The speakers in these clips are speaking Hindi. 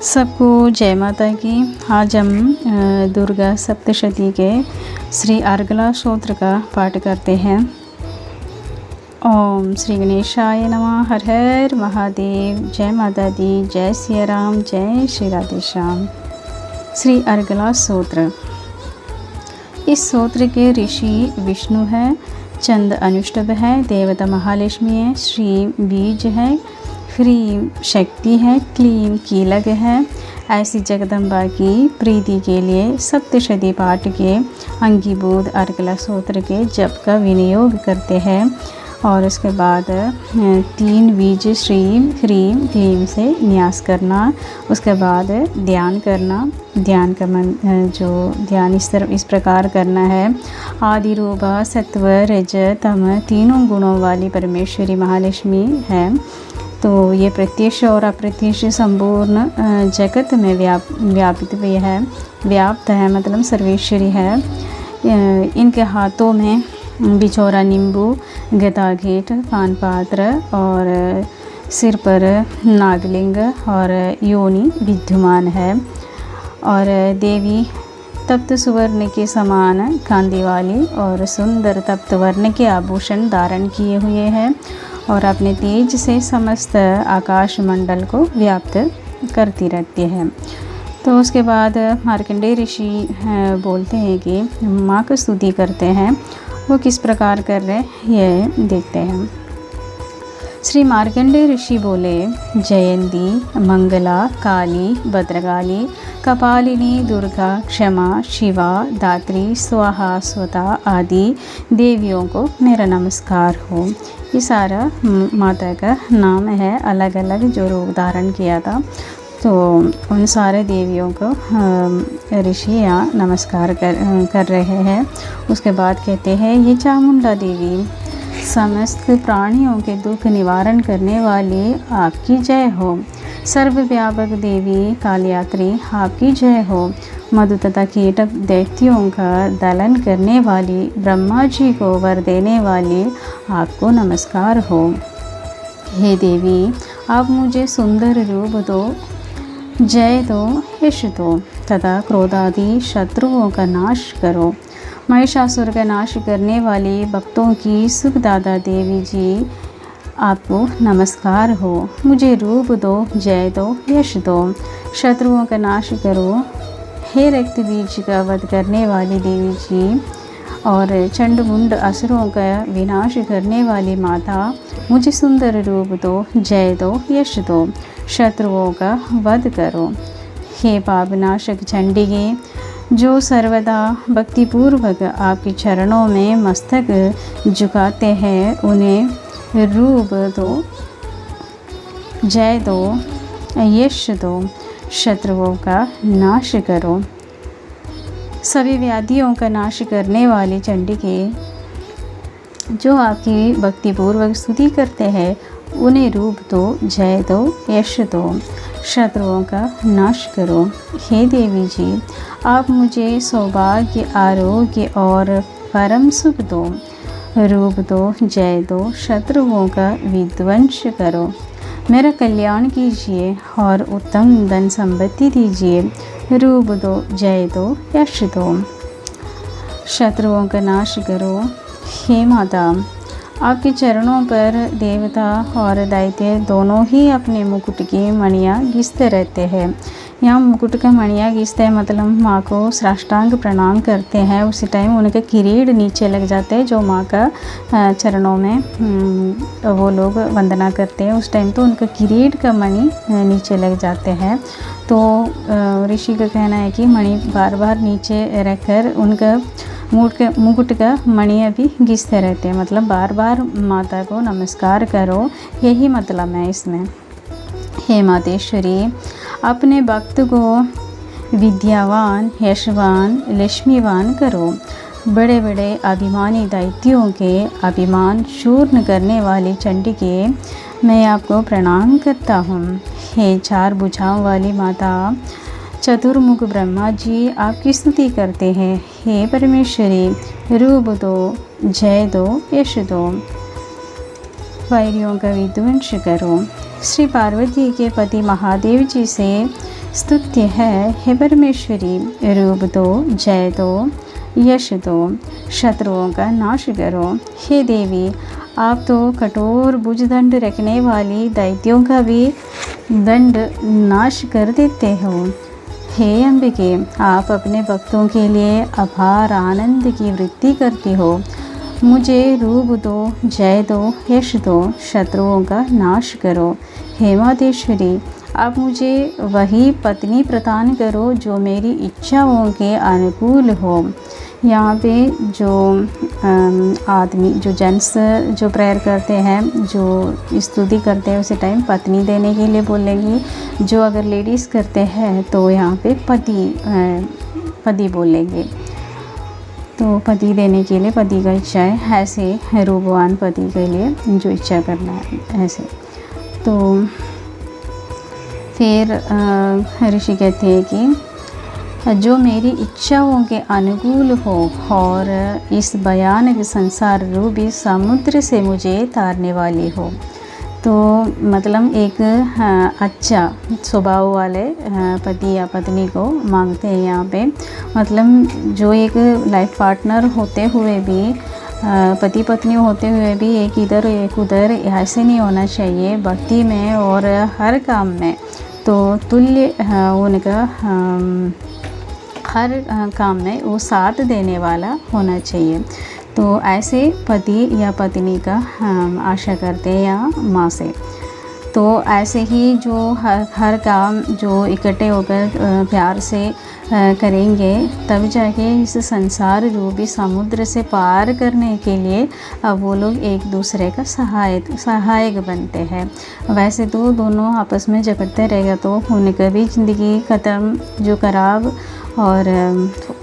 सबको जय माता की। आज हम दुर्गा सप्तशती के श्री अर्गला स्तोत्र का पाठ करते हैं। ओम श्री गणेशाय नमः। हर हर महादेव। जय माता दी। जय सिया राम। जय श्री राधे श्याम। श्री अर्गला स्तोत्र। इस स्तोत्र के ऋषि विष्णु है, चंद अनुष्टभ है, देवता महालक्ष्मी है, श्री बीज है, ह्रीं शक्ति है, क्लीं कीलक है। ऐसी जगदम्बा की प्रीति के लिए सप्तशती पाठ के अंगीभूत अर्गला स्तोत्र के जप का विनियोग करते हैं और उसके बाद 3 बीज श्रीं ह्रीं क्लीं से न्यास करना। उसके बाद ध्यान करना। ध्यान का जो ध्यान इस प्रकार करना है। आदि रूप सत्व रज तम तीनों गुणों वाली परमेश्वरी महालक्ष्मी है। तो ये प्रत्यक्ष और अप्रत्यक्ष संपूर्ण जगत में व्यापित भी है, व्याप्त है, मतलब सर्वेश्वरी है। इनके हाथों में बिछोरा नींबू, गदा घेट, पान पात्र और सिर पर नागलिंग और योनि विद्यमान है। और देवी तप्त सुवर्ण के समान कांति वाली और सुंदर तप्त वर्ण के आभूषण धारण किए हुए हैं और अपने तेज से समस्त आकाश मंडल को व्याप्त करती रहती है। तो उसके बाद मार्कंडेय ऋषि बोलते हैं कि माँ की स्तुति करते हैं। वो किस प्रकार कर रहे हैं ये देखते हैं। श्री मार्कंडेय ऋषि बोले, जयंती, मंगला, काली, भद्रकाली, कपालिनी, दुर्गा, क्षमा, शिवा, दात्री, स्वाहा, स्वता आदि देवियों को मेरा नमस्कार हो। ये सारा माता का नाम है, अलग अलग जो रूप धारण किया था। तो उन सारे देवियों को ऋषि यहाँ नमस्कार कर रहे हैं। उसके बाद कहते हैं, ये चामुंडा देवी, समस्त प्राणियों के दुख निवारण करने वाली आपकी जय हो। सर्वव्यापक देवी कालयात्री आपकी जय हो। मधु तथा कीटक दैत्यों का दलन करने वाली ब्रह्मा जी को वर देने वाली आपको नमस्कार हो। हे देवी, आप मुझे सुंदर रूप दो, जय दो, यश दो तथा क्रोधादि शत्रुओं का नाश करो। महिषासुर का नाश करने वाली भक्तों की सुखदाता देवी जी आपको नमस्कार हो। मुझे रूप दो, जय दो, यश दो, शत्रुओं का नाश करो। हे रक्त बीज का वध करने वाली देवी जी और चंडमुंड असुरों का विनाश करने वाली माता, मुझे सुंदर रूप दो, जय दो, यश दो, शत्रुओं का वध करो। हे पापनाशक चंडिके, जो सर्वदा भक्तिपूर्वक आपके चरणों में मस्तक झुकाते हैं, उन्हें रूप दो, जय दो, यश दो, शत्रुओं का नाश करो। सभी व्याधियों का नाश करने वाली चंडिके, जो आपकी भक्तिपूर्वक स्तुति करते हैं, उन्हें रूप दो, जय दो, यश दो, शत्रुओं का नाश करो। हे देवी जी, आप मुझे सौभाग्य, आरोग्य और परम सुख दो। रूप दो, जय दो, शत्रुओं का विध्वंस करो। मेरा कल्याण कीजिए और उत्तम धन संपत्ति दीजिए। रूप दो, जय दो, यश दो, शत्रुओं का नाश करो। हे माता, आपके चरणों पर देवता और दैत्य दोनों ही अपने मुकुट की मणियाँ घिसते रहते हैं। यहाँ मुकुट का मणियाँ घिसते हैं मतलब माँ को साष्टांग प्रणाम करते हैं। उसी टाइम उनके किरीट नीचे लग जाते हैं। जो माँ का चरणों में वो लोग वंदना करते हैं, उस टाइम तो उनका किरीट का मणि नीचे लग जाते हैं। तो ऋषि का कहना है कि मणि बार बार नीचे रखकर उनका मुकुट का मणि भी घिसते रहते हैं, मतलब बार बार माता को नमस्कार करो, यही मतलब है इसमें। हे मातेश्वरी, अपने भक्त को विद्यावान, यशवान, लक्ष्मीवान करो। बड़े बड़े अभिमानी दैत्यों के अभिमान चूर्ण करने वाली चंडिके, मैं आपको प्रणाम करता हूँ। हे 4 भुजाओं वाली माता, चतुर्मुख ब्रह्मा जी आपकी स्तुति करते हैं। हे परमेश्वरी, रूप दो, जय दो, यश दो, वैरियों का विध्वंस करो। श्री पार्वती के पति महादेव जी से स्तुत्य है, हे परमेश्वरी, रूप दो, जय दो, यश दो, शत्रुओं का नाश करो। हे देवी, आप तो कठोर भुजदंड रखने वाली दैत्यों का भी दंड नाश कर देते हो। हे अंबिके, आप अपने भक्तों के लिए अपार आनंद की वृद्धि करती हो। मुझे रूप दो, जय दो, यश दो, शत्रुओं का नाश करो। हे मातेश्वरी, आप मुझे वही पत्नी प्रदान करो जो मेरी इच्छाओं के अनुकूल हो। यहाँ पे जो आदमी, जो जेंट्स जो प्रेयर करते हैं, जो स्तुति करते हैं, उसी टाइम पत्नी देने के लिए बोलेंगी। जो अगर लेडीज़ करते हैं तो यहाँ पे पति बोलेंगे। तो पति देने के लिए पति का इच्छा है, ऐसे रूपवान पति के लिए जो इच्छा करना है ऐसे। तो फिर ऋषि कहते हैं कि जो मेरी इच्छाओं के अनुकूल हो और इस भयानक संसार रूपी समुद्र से मुझे तारने वाली हो। तो मतलब एक अच्छा स्वभाव वाले पति या पत्नी को मांगते हैं यहाँ पे। मतलब जो एक लाइफ पार्टनर होते हुए भी, पति पत्नी होते हुए भी एक इधर एक उधर ऐसे नहीं होना चाहिए। भक्ति में और हर काम में तो तुल्य उनका हर काम में वो साथ देने वाला होना चाहिए। तो ऐसे पति या पत्नी का आशा करते हैं या माँ से। तो ऐसे ही जो हर काम जो इकट्ठे होकर प्यार से करेंगे, तब जाके इस संसार रूपी समुद्र से पार करने के लिए अब वो लोग एक दूसरे का सहायक बनते हैं। वैसे तो दोनों आपस में झगड़ते रहेगा तो उनकी भी ज़िंदगी ख़त्म, जो खराब, और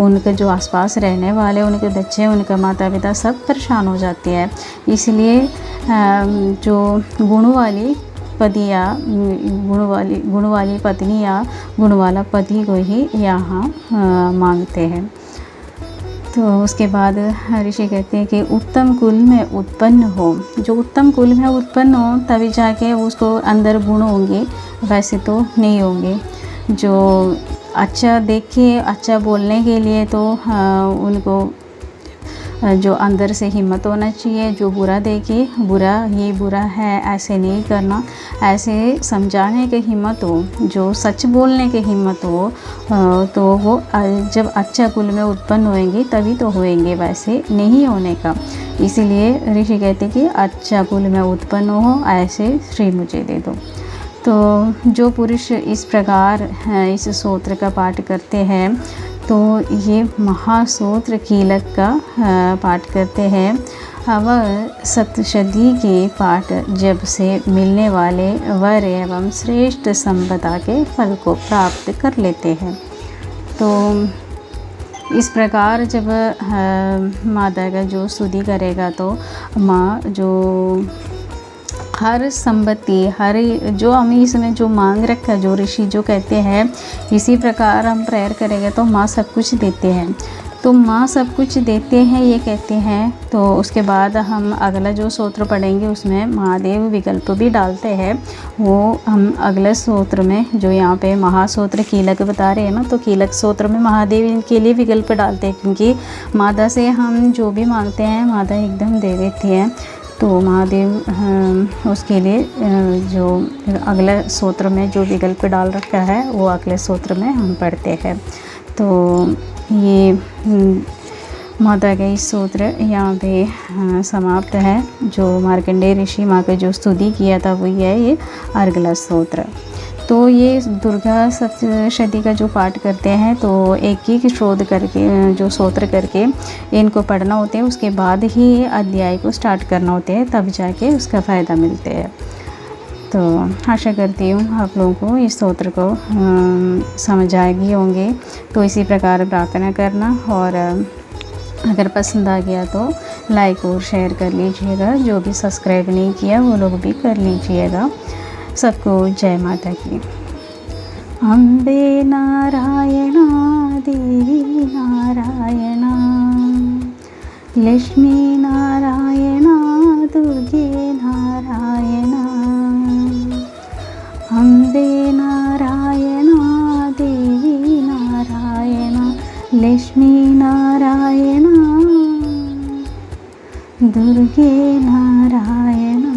उनके जो आसपास रहने वाले, उनके बच्चे, उनका माता पिता सब परेशान हो जाती है। इसलिए जो गुण वाली पति या गुण वाली पत्नी या गुण वाला पति को ही यहाँ मांगते हैं। तो उसके बाद ऋषि कहते हैं कि उत्तम कुल में उत्पन्न हो। जो उत्तम कुल में उत्पन्न हो तभी जाके उसको अंदर गुण होंगे, वैसे तो नहीं होंगे। जो अच्छा देखे, अच्छा बोलने के लिए तो उनको जो अंदर से हिम्मत होना चाहिए। जो बुरा देखे, बुरा ये बुरा है ऐसे नहीं करना, ऐसे समझाने की हिम्मत हो, जो सच बोलने की हिम्मत हो, तो वो जब अच्छा कुल में उत्पन्न होएंगे तभी तो होएंगे, वैसे नहीं होने का। इसीलिए ऋषि कहते कि अच्छा कुल में उत्पन्न हो, ऐसे श्री मुझे दे दो। तो जो पुरुष इस प्रकार इस स्तोत्र का पाठ करते हैं तो ये महास्तोत्र कीलक का पाठ करते हैं। वह सप्तशती के पाठ जब से मिलने वाले वर एवं श्रेष्ठ संपदा के फल को प्राप्त कर लेते हैं। तो इस प्रकार जब माता का जो स्तुति करेगा तो माँ जो हर संपत्ति, हर जो हम इसमें जो मांग रखा, जो ऋषि जो कहते हैं, इसी प्रकार हम प्रेयर करेंगे तो माँ सब कुछ देते हैं। तो माँ सब कुछ देते हैं ये कहते हैं। तो उसके बाद हम अगला जो स्तोत्र पढ़ेंगे उसमें महादेव विकल्प भी डालते हैं। वो हम अगले स्तोत्र में जो यहाँ पे महास्तोत्र कीलक बता रहे हैं ना, तो कीलक स्तोत्र में महादेव के लिए विकल्प डालते हैं, क्योंकि माता से हम जो भी मांगते हैं माता एकदम दे देती हैं। तो महादेव उसके लिए जो अगले स्तोत्र में जो विकल्प डाल रखा है वो अगले स्तोत्र में हम पढ़ते हैं। तो ये माता का इस स्तोत्र यहाँ पे समाप्त है। जो मार्कंडेय ऋषि माँ का जो स्तुति किया था वही है ये अगला स्तोत्र। तो ये दुर्गा सप्तशती का जो पाठ करते हैं तो एक एक श्रोध करके, जो स्तोत्र करके इनको पढ़ना होते हैं, उसके बाद ही अध्याय को स्टार्ट करना होते हैं, तब जाके उसका फ़ायदा मिलते हैं। तो आशा करती हूँ आप लोगों को इस स्तोत्र को समझ आएगी होंगे। तो इसी प्रकार प्रार्थना करना, और अगर पसंद आ गया तो लाइक और शेयर कर लीजिएगा। जो भी सब्सक्राइब नहीं किया वो लोग भी कर लीजिएगा। सबको जय माता की। अम्बे नारायणा देवी नारायणा, लक्ष्मी नारायणा दुर्गे नारायणा, ലക്ഷ്മീ നാരായണ, ദുർഗേ നാരായണ,